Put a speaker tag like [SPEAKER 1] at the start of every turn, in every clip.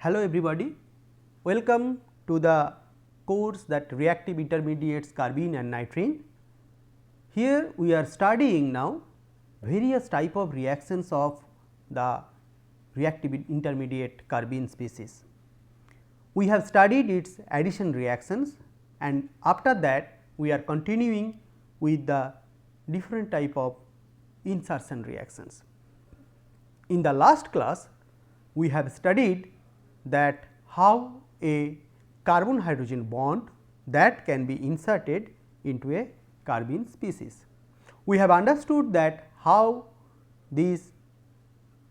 [SPEAKER 1] Hello everybody, welcome to the course that reactive intermediates carbene and nitrene. Here we are studying now various type of reactions of the reactive intermediate carbene species. We have studied its addition reactions and after that we are continuing with the different type of insertion reactions. In the last class we have studied that how a carbon hydrogen bond that can be inserted into a carbene species. We have understood that how this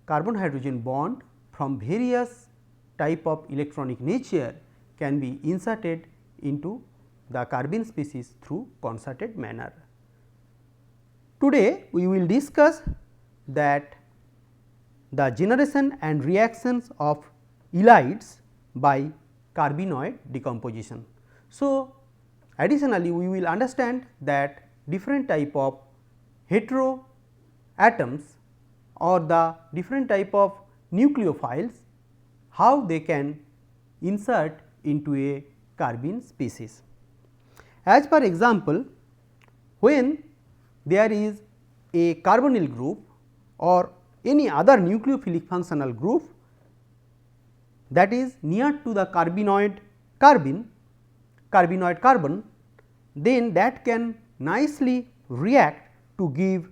[SPEAKER 1] carbon hydrogen bond from various type of electronic nature can be inserted into the carbene species through concerted manner. Today we will discuss that the generation and reactions of ylides by carbenoid decomposition. So, additionally we will understand that different type of hetero atoms or the different type of nucleophiles, how they can insert into a carbene species. As per example, when there is a carbonyl group or any other nucleophilic functional group that is near to the carbenoid carbene, then that can nicely react to give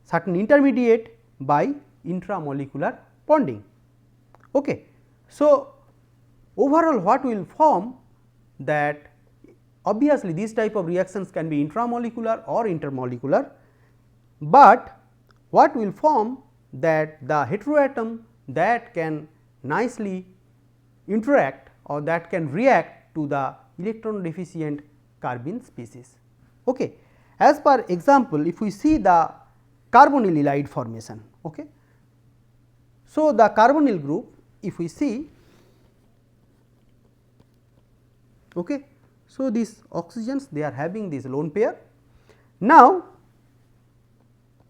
[SPEAKER 1] certain intermediate by intramolecular bonding. Okay. So, overall what will form that obviously these type of reactions can be intramolecular or intermolecular, but what will form that the heteroatom that can nicely interact or that can react to the electron deficient carbene species. Okay. As per example, if we see the carbonyl ylide formation. Okay. So, the carbonyl group if we see, okay. So, these oxygens they are having this lone pair. Now,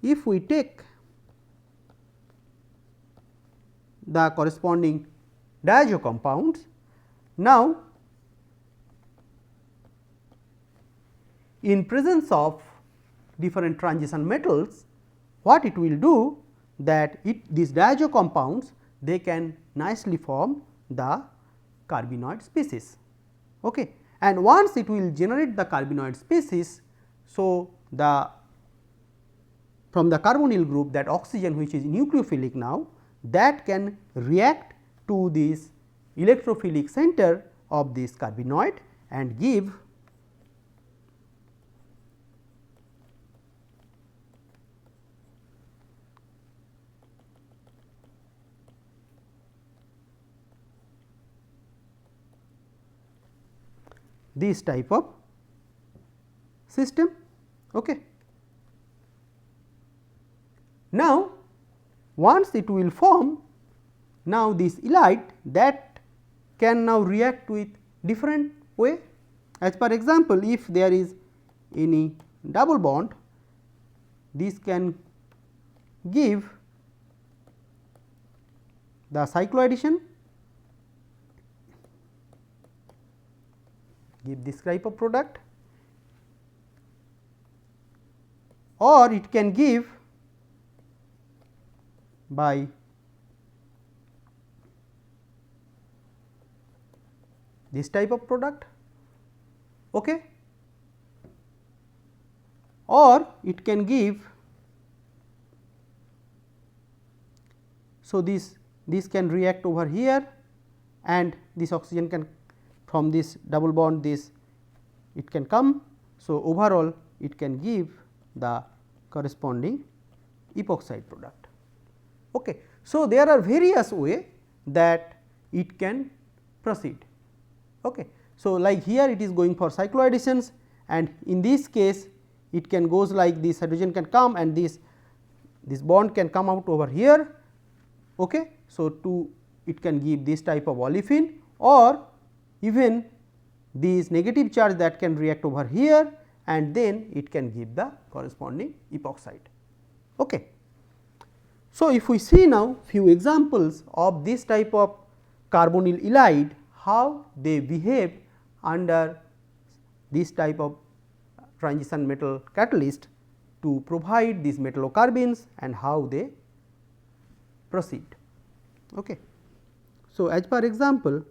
[SPEAKER 1] if we take the corresponding diazo compounds, now in presence of different transition metals, what it will do that these diazo compounds they can nicely form the carbenoid species. Okay. And once it will generate the carbenoid species, so the from the carbonyl group that oxygen which is nucleophilic now that can react to this electrophilic center of this carbenoid and give this type of system. Okay. Now, once it will form, now this ylide that can now react with different way. As per example, if there is any double bond, this can give the cycloaddition, give this type of product, or it can give by this type of product, okay, or it can give. So, this can react over here and this oxygen can from this double bond this it can come. So, overall it can give the corresponding epoxide product. Okay. So, there are various way that it can proceed. Okay. So, like here it is going for cycloadditions and in this case it can goes like this hydrogen can come and this bond can come out over here. Okay. So, it can give this type of olefin or even these negative charge that can react over here and then it can give the corresponding epoxide. Okay. So, if we see now few examples of this type of carbonyl ylide, how they behave under this type of transition metal catalyst to provide these metallocarbenes and how they proceed. Okay. So, as per example,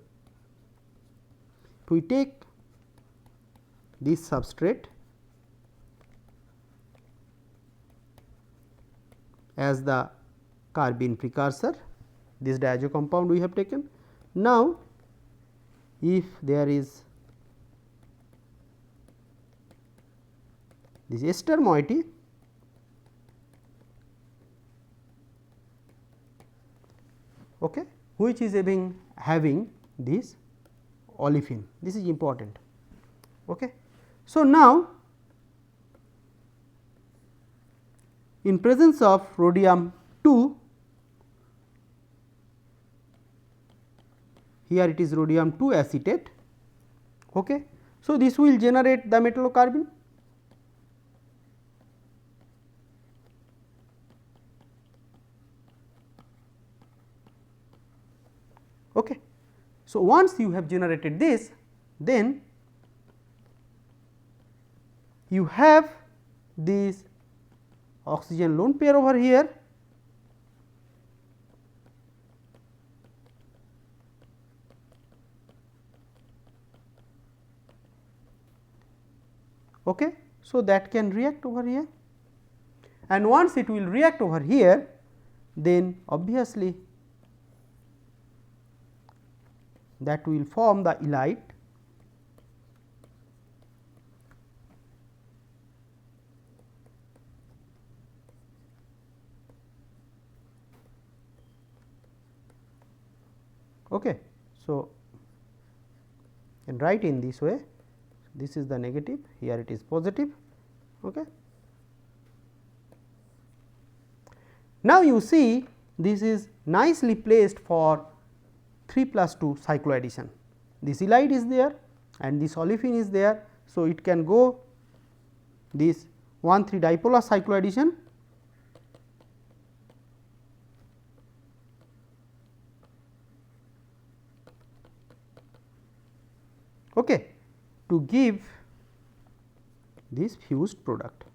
[SPEAKER 1] if we take this substrate as the carbene precursor, this diazo compound we have taken. Now, if there is this ester moiety, okay, which is having this olefin, this is important. Okay. So, now in presence of rhodium 2, here it is rhodium 2 acetate. Okay. So, this will generate the metallocarbene. Okay. So, once you have generated this, then you have this oxygen lone pair over here, okay. So, that can react over here, and once it will react over here, then obviously that will form the ylide, okay. So, and write in this way, this is the negative, here it is positive. Okay. Now, you see this is nicely placed for 3+2 cycloaddition. This ylide is there and this olefin is there. So, it can go this 1,3 dipolar cycloaddition, okay, to give this fused product.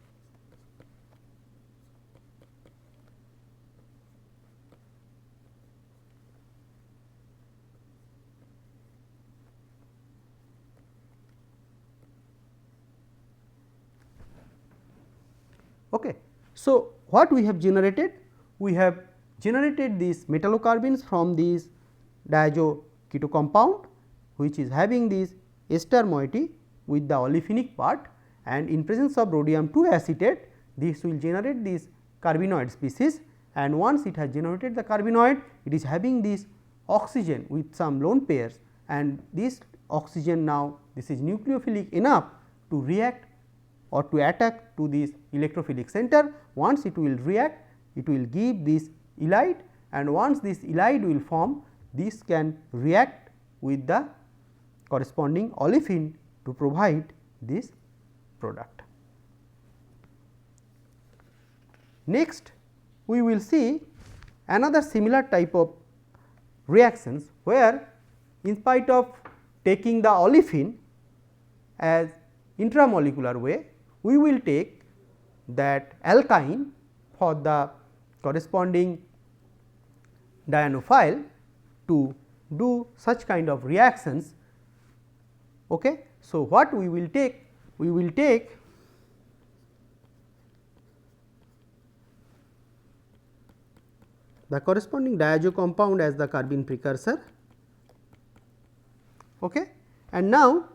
[SPEAKER 1] Okay. So, what we have generated? We have generated these metallocarbenes from this diazo keto compound, which is having this ester moiety with the olefinic part, and in presence of rhodium 2 acetate, this will generate this carbenoid species, and once it has generated the carbenoid, it is having this oxygen with some lone pairs, and this oxygen now this is nucleophilic enough to react or to attack to this electrophilic center. Once it will react, it will give this ylide, and once this ylide will form, this can react with the corresponding olefin to provide this product. Next, we will see another similar type of reactions, where in spite of taking the olefin as intramolecular way, we will take that alkyne for the corresponding dianophile to do such kind of reactions. Okay. So, what we will take? We will take the corresponding diazo compound as the carbene precursor, okay. And now,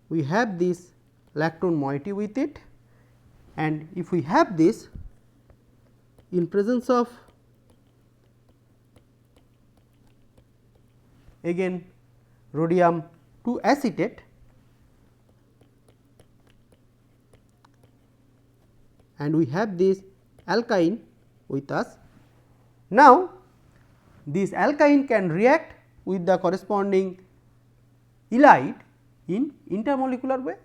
[SPEAKER 1] we have this lactone moiety with it, and if we have this in presence of again rhodium 2 acetate, and we have this alkyne with us. Now, this alkyne can react with the corresponding ylide in intermolecular way.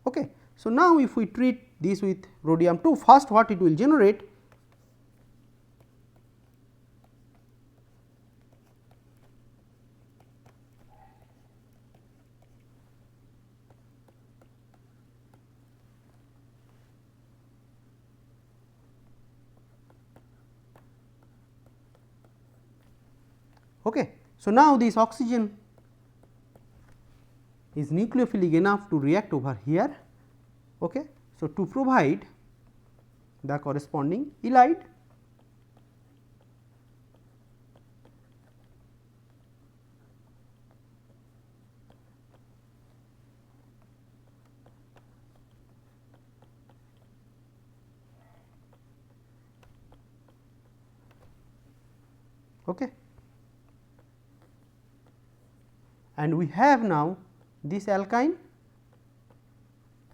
[SPEAKER 1] Okay. So, now if we treat this with rhodium 2, first what it will generate? Okay. So, now this oxygen is nucleophilic enough to react over here. Okay. So, to provide the corresponding halide. Okay. And we have now this alkyne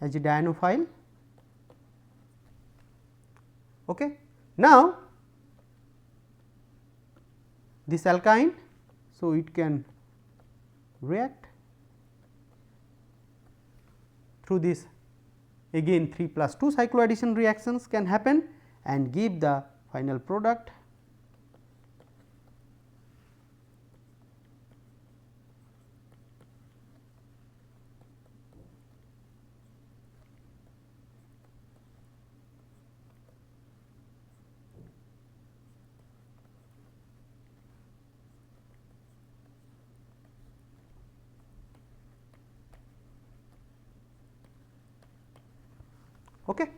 [SPEAKER 1] as a dianophile. Okay. Now, this alkyne, so it can react through this, again 3 plus 2 cycloaddition reactions can happen and give the final product. Okay.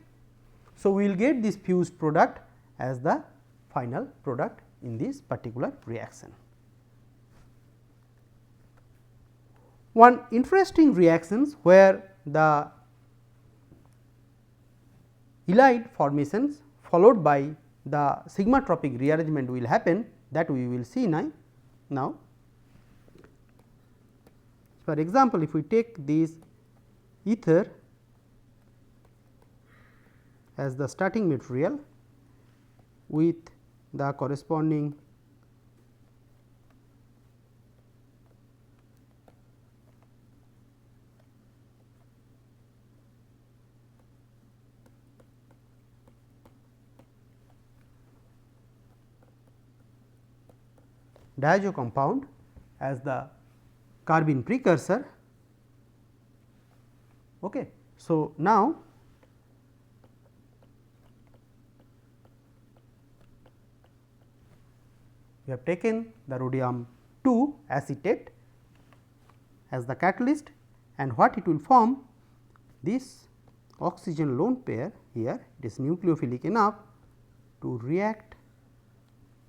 [SPEAKER 1] So, we will get this fused product as the final product in this particular reaction. One interesting reactions where the halide formations followed by the sigmatropic rearrangement will happen, that we will see now. For example, if we take this ether as the starting material with the corresponding diazo compound as the carbene precursor. Okay. So, now we have taken the rhodium 2 acetate as the catalyst, and what it will form, this oxygen lone pair here, it is nucleophilic enough to react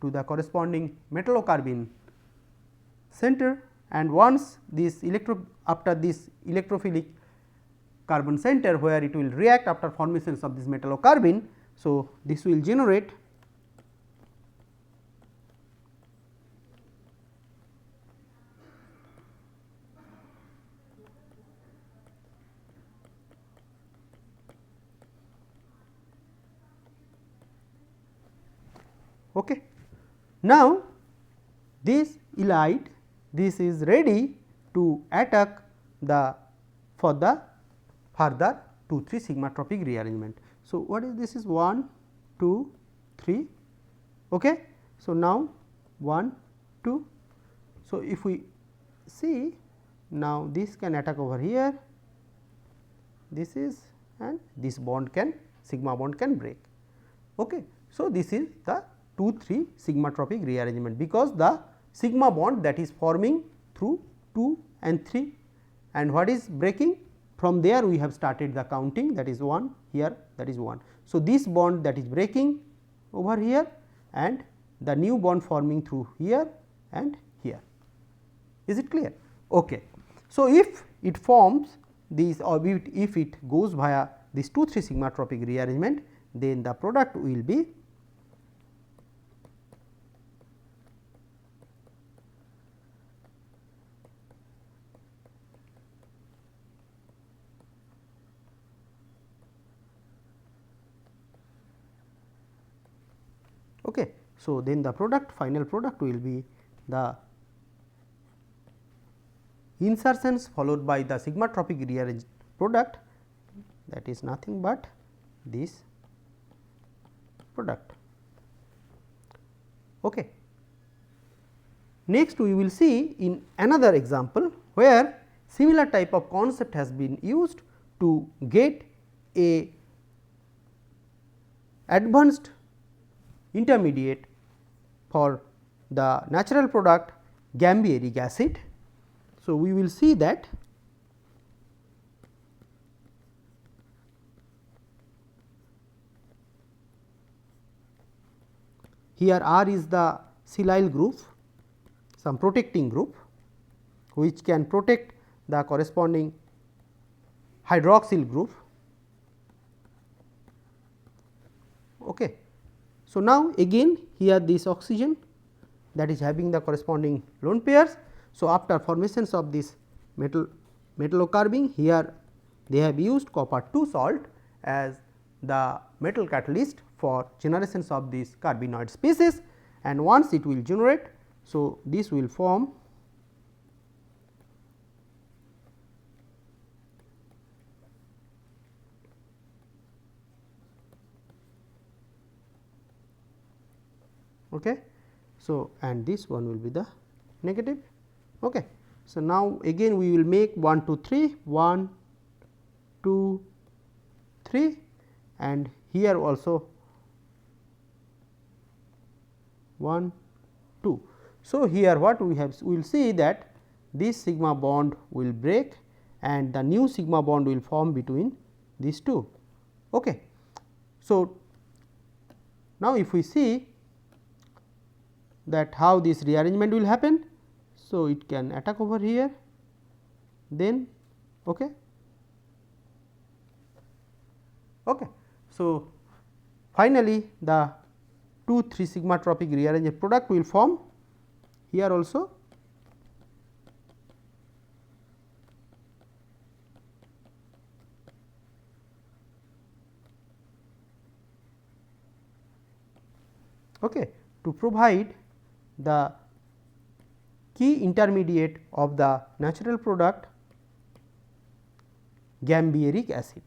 [SPEAKER 1] to the corresponding metallocarbene center, and once this after this electrophilic carbon center where it will react after formations of this metallocarbene. So, this will generate okay. Now, this halide, this is ready to attack the for the further 2-3 sigmatropic rearrangement. So, what is this is 1, 2, 3. Okay. So, now 1, 2. So, if we see now this can attack over here, this is, and this bond can, sigma bond can break. Okay. So, this is the 2-3 sigmatropic rearrangement, because the sigma bond that is forming through 2 and 3, and what is breaking, from there we have started the counting, that is 1 here, that is 1. So, this bond that is breaking over here and the new bond forming through here and here. Is it clear? Okay. So, if it forms these, or if it goes via this 2-3 sigmatropic rearrangement, then the product will be okay. So, then the product, final product will be the insertions followed by the sigmatropic rearranged product, that is nothing but this product. Okay. Next we will see in another example where similar type of concept has been used to get a advanced intermediate for the natural product gambieric acid. So, we will see that here R is the silyl group, some protecting group which can protect the corresponding hydroxyl group. Okay. So, now again here this oxygen that is having the corresponding lone pairs. So, after formations of this metallocarbene, here they have used copper 2 salt as the metal catalyst for generations of this carbenoid species, and once it will generate. So, this will form okay. So, and this one will be the negative. Okay. So, now again we will make 1 2 3 1 2 3 and here also 1 2. So, here what we have, we will see that this sigma bond will break and the new sigma bond will form between these two. Okay. So, now if we see that how this rearrangement will happen. So, it can attack over here, then okay. Okay. So, finally, the 2 3 sigma tropic rearranged product will form here also. Okay. To provide the key intermediate of the natural product gambieric acid.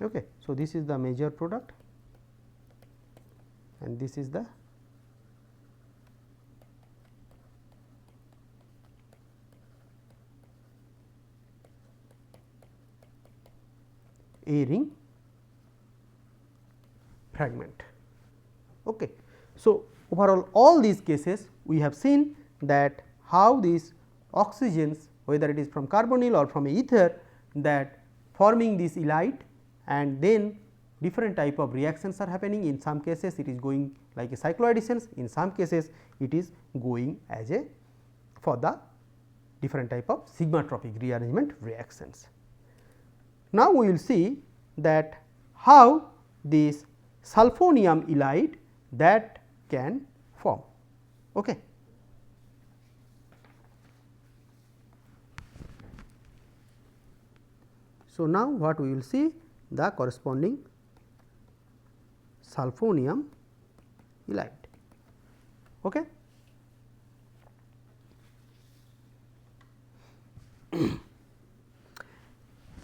[SPEAKER 1] Okay. So, this is the major product and this is the A ring fragment. Okay. So, overall all these cases we have seen that how these oxygens, whether it is from carbonyl or from ether, that forming this ylide and then different type of reactions are happening. In some cases it is going like a cycloadditions, in some cases it is going as a for the different type of sigmatropic rearrangement reactions. Now, we will see that how this sulfonium ylide that can form. Okay. So, now what we will see the corresponding sulfonium ylide. Okay.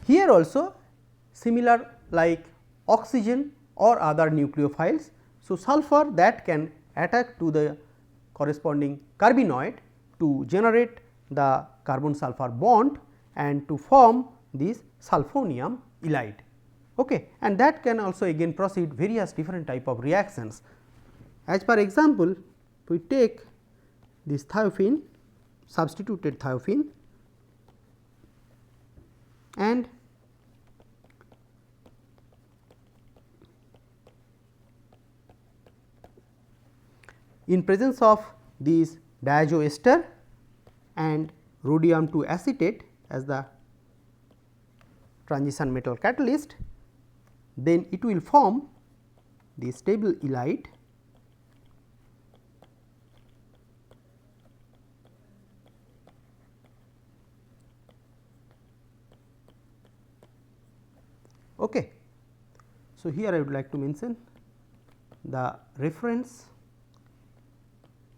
[SPEAKER 1] Here also similar like oxygen or other nucleophiles. So, sulfur that can attack to the corresponding carbenoid to generate the carbon sulfur bond and to form this sulfonium ylide. Okay. And that can also again proceed various different type of reactions. As per example, we take this thiophene, substituted thiophene, and in presence of this diazoester and rhodium 2 acetate as the transition metal catalyst, then it will form the stable ylide Okay. So, here I would like to mention the reference,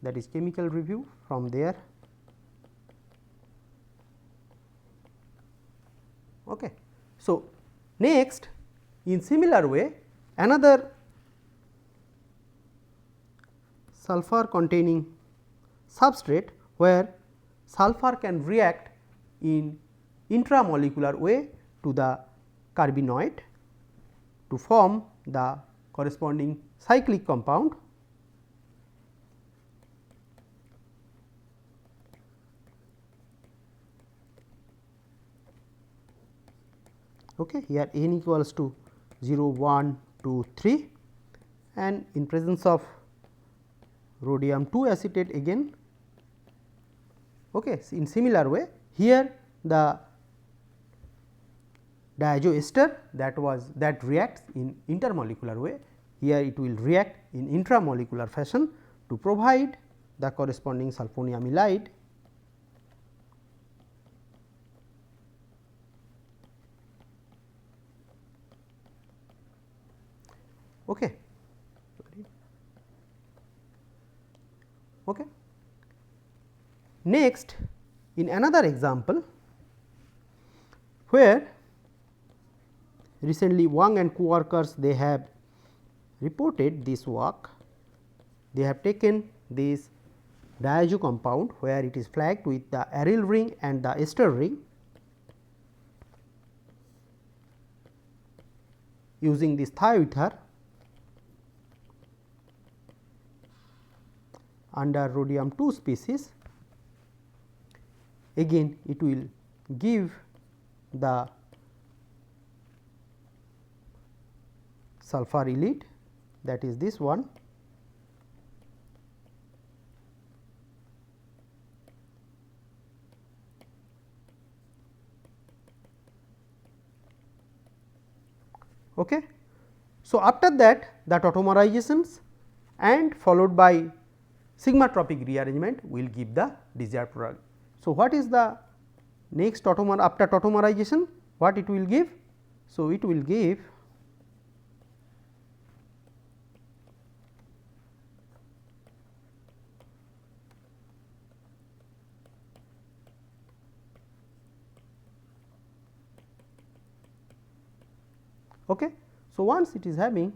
[SPEAKER 1] that is chemical review from there. Okay. So, next in similar way another sulfur containing substrate where sulfur can react in intramolecular way to the carbenoid to form the corresponding cyclic compound. Okay. Here n equals to 0, 1, 2, 3 and in presence of rhodium 2 acetate again. Okay. In similar way, here the diazoester that reacts in intermolecular way, here it will react in intramolecular fashion to provide the corresponding sulfoniamide. Okay. Okay. Next, in another example where recently Wang and co-workers they have reported this work, they have taken this diazo compound where it is flagged with the aryl ring and the ester ring using this thioether under rhodium 2 species. Again it will give the sulfur elite, that is this one. Okay. So, after that the tautomerizations and followed by sigmatropic rearrangement will give the desired product. So, what is the next after tautomerization, what it will give? So, it will give okay. So, once it is having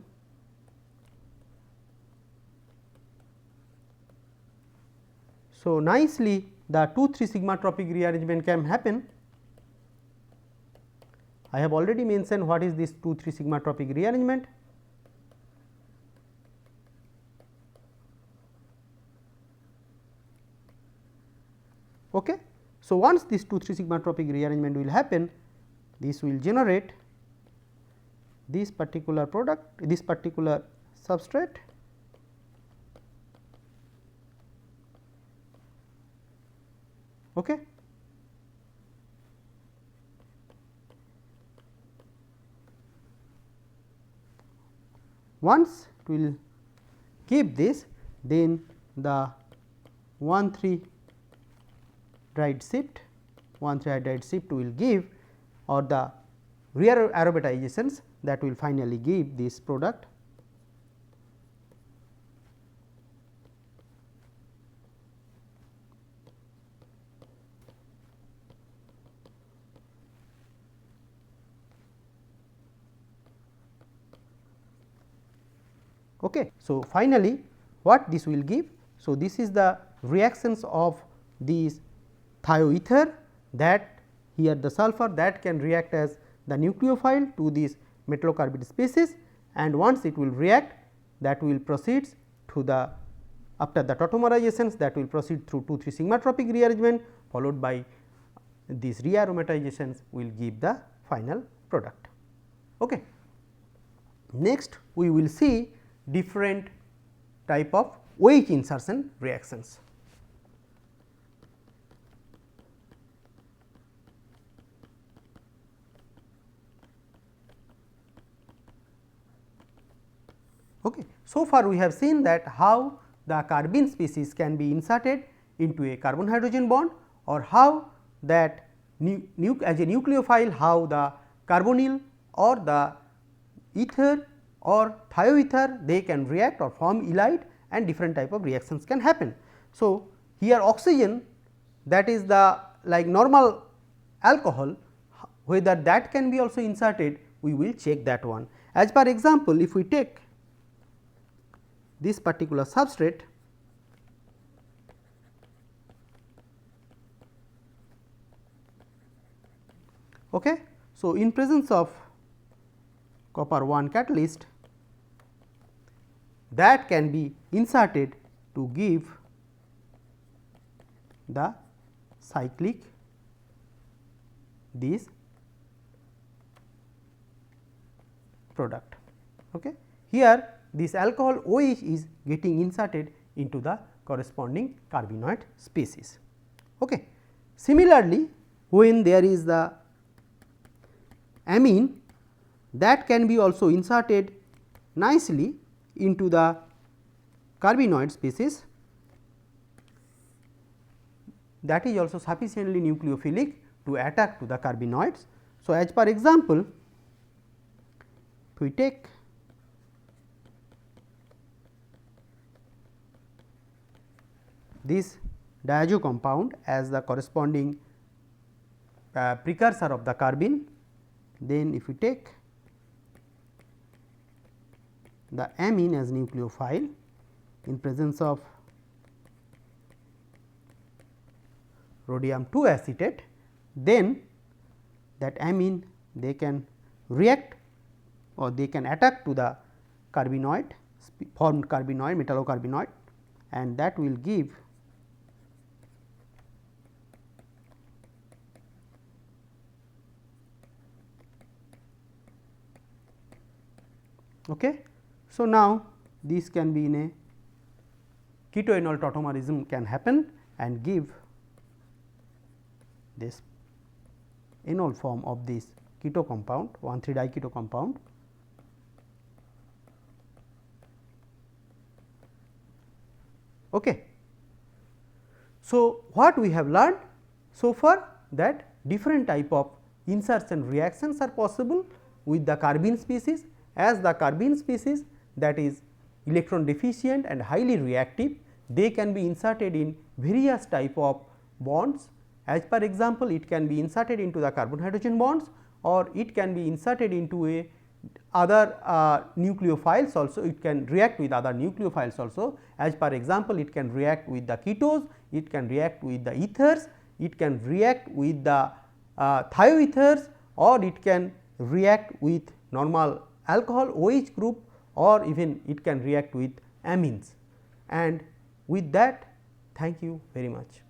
[SPEAKER 1] so nicely the 2,3 sigmatropic rearrangement can happen. I have already mentioned what is this 2,3 sigmatropic rearrangement. Okay. So, once this 2,3 sigmatropic rearrangement will happen, this will generate this particular product, this particular substrate. Okay. Once it will keep this, then the 1,3 hydride shift, 1,3 hydride shift will give, or the rear aromatizations that will finally give this product. Okay. So, finally, what this will give? So, this is the reactions of these thioether, that here the sulfur that can react as the nucleophile to this metallocarbide species, and once it will react, that will proceed to the after the tautomerizations, that will proceed through 2,3 sigmatropic rearrangement followed by these rearomatizations will give the final product. Okay. Next, we will see different type of wedge insertion reactions. Okay. So far we have seen that how the carbene species can be inserted into a carbon hydrogen bond, or how that as a nucleophile how the carbonyl or the ether or thioether they can react or form elide, and different type of reactions can happen. So, here oxygen, that is the like normal alcohol, whether that can be also inserted, we will check that one. As per example, if we take this particular substrate, Okay. So, in presence of copper 1 catalyst, that can be inserted to give the cyclic this product. Okay. Here this alcohol OH is getting inserted into the corresponding carbenoid species. Okay. Similarly, when there is the amine, that can be also inserted nicely into the carbenoid species, that is also sufficiently nucleophilic to attack to the carbenoids. So, as per example, if we take this diazo compound as the corresponding precursor of the carbene, then if we take the amine as nucleophile in presence of rhodium 2 acetate, then that amine they can react or they can attack to the carbenoid formed carbenoid metallocarbenoid, and that will give okay. So, now this can be in a ketoenol tautomerism can happen and give this enol form of this keto compound 1,3-diketo compound. Okay. So, what we have learned so far, that different type of insertion reactions are possible with the carbene species, as the carbene species that is electron deficient and highly reactive, they can be inserted in various type of bonds. As per example, it can be inserted into the carbon hydrogen bonds, or it can be inserted into a other nucleophiles also, it can react with other nucleophiles also. As per example, it can react with the ketos, it can react with the ethers, it can react with the thioethers, or it can react with normal alcohol OH group, or even it can react with amines. And with that, thank you very much.